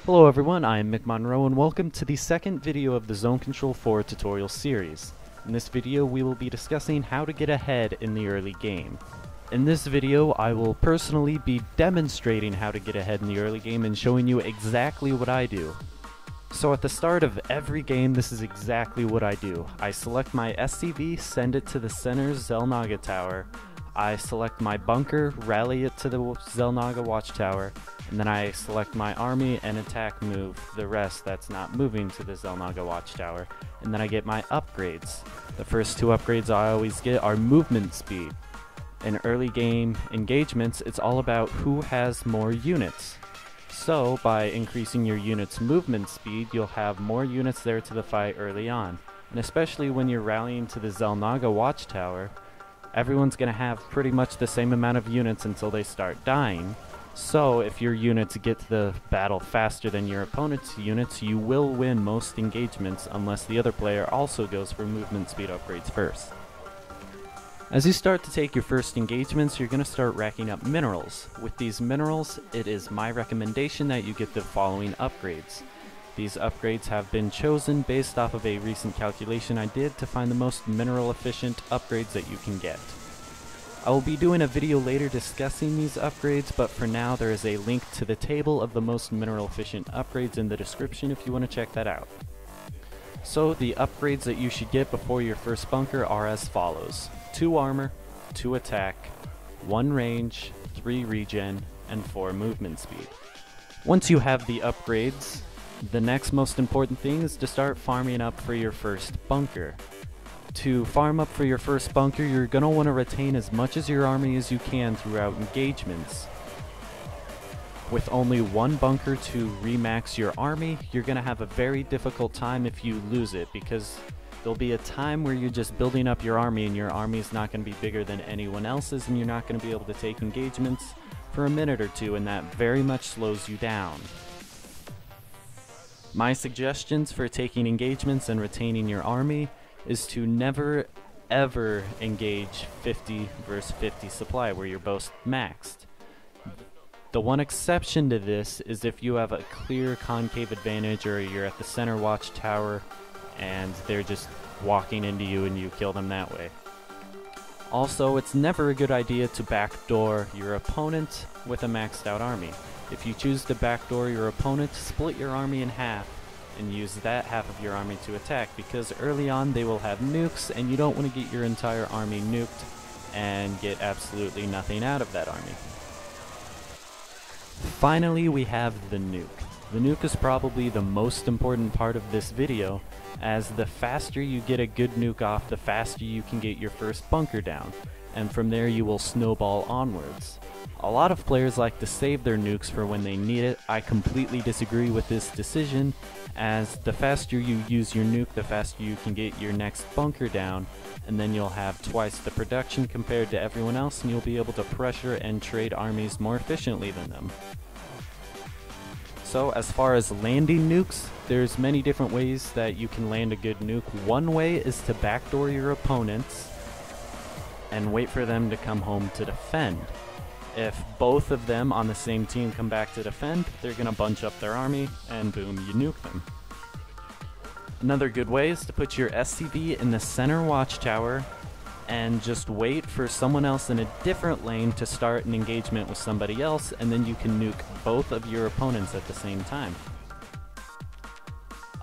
Hello everyone, I am Mick Monroe and welcome to the second video of the Zone Control 4 tutorial series. In this video we will be discussing how to get ahead in the early game. In this video I will personally be demonstrating how to get ahead in the early game and showing you exactly what I do. So at the start of every game this is exactly what I do. I select my SCV, send it to the center Xel'Naga tower. I select my bunker, rally it to the Xel'Naga watchtower, and then I select my army and attack move the rest that's not moving to the Xel'Naga watchtower, and then I get my upgrades. The first two upgrades I always get are movement speed. In early game engagements, it's all about who has more units. So by increasing your unit's movement speed, you'll have more units there to the fight early on. And especially when you're rallying to the Xel'Naga watchtower, everyone's going to have pretty much the same amount of units until they start dying. So if your units get to the battle faster than your opponent's units, you will win most engagements unless the other player also goes for movement speed upgrades first. As you start to take your first engagements, you're going to start racking up minerals. With these minerals, it is my recommendation that you get the following upgrades. These upgrades have been chosen based off of a recent calculation I did to find the most mineral efficient upgrades that you can get. I will be doing a video later discussing these upgrades, but for now there is a link to the table of the most mineral efficient upgrades in the description if you want to check that out. So the upgrades that you should get before your first bunker are as follows: 2 armor, 2 attack, 1 range, 3 regen, and 4 movement speed. Once you have the upgrades, the next most important thing is to start farming up for your first bunker. To farm up for your first bunker, you're going to want to retain as much as your army as you can throughout engagements. With only 1 bunker to remax your army, you're going to have a very difficult time if you lose it, because there'll be a time where you're just building up your army and your army is not going to be bigger than anyone else's, and you're not going to be able to take engagements for a minute or two, and that very much slows you down. My suggestions for taking engagements and retaining your army is to never ever engage 50 versus 50 supply where you're both maxed. The one exception to this is if you have a clear concave advantage or you're at the center watchtower and they're just walking into you and you kill them that way. Also, it's never a good idea to backdoor your opponent with a maxed out army. If you choose to backdoor your opponent, split your army in half and use that half of your army to attack, because early on they will have nukes and you don't want to get your entire army nuked and get absolutely nothing out of that army. Finally, we have the nuke. The nuke is probably the most important part of this video, as the faster you get a good nuke off, the faster you can get your first bunker down, and from there you will snowball onwards. A lot of players like to save their nukes for when they need it. I completely disagree with this decision, as the faster you use your nuke, the faster you can get your next bunker down, and then you'll have twice the production compared to everyone else, and you'll be able to pressure and trade armies more efficiently than them. So as far as landing nukes, there's many different ways that you can land a good nuke. One way is to backdoor your opponents and wait for them to come home to defend. If both of them on the same team come back to defend, they're going to bunch up their army, and boom, you nuke them. Another good way is to put your SCV in the center watchtower and just wait for someone else in a different lane to start an engagement with somebody else, and then you can nuke both of your opponents at the same time.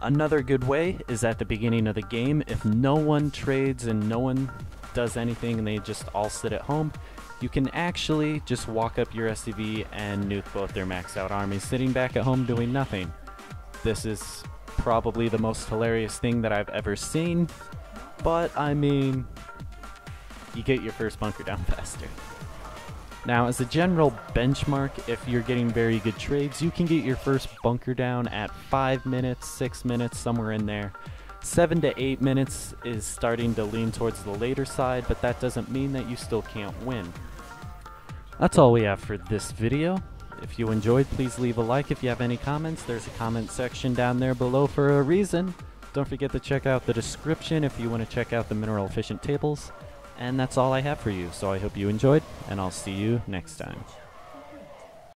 Another good way is at the beginning of the game, if no one trades and no one does anything and they just all sit at home, you can actually just walk up your SCV and nuke both their maxed out armies sitting back at home doing nothing. This is probably the most hilarious thing that I've ever seen, but I mean, you get your first bunker down faster. Now, as a general benchmark, if you're getting very good trades, you can get your first bunker down at 5 minutes, 6 minutes, somewhere in there. 7 to 8 minutes is starting to lean towards the later side, but that doesn't mean that you still can't win. That's all we have for this video. If you enjoyed, please leave a like. If you have any comments, there's a comment section down there below for a reason. Don't forget to check out the description if you want to check out the mineral efficient tables. And that's all I have for you, so I hope you enjoyed, and I'll see you next time.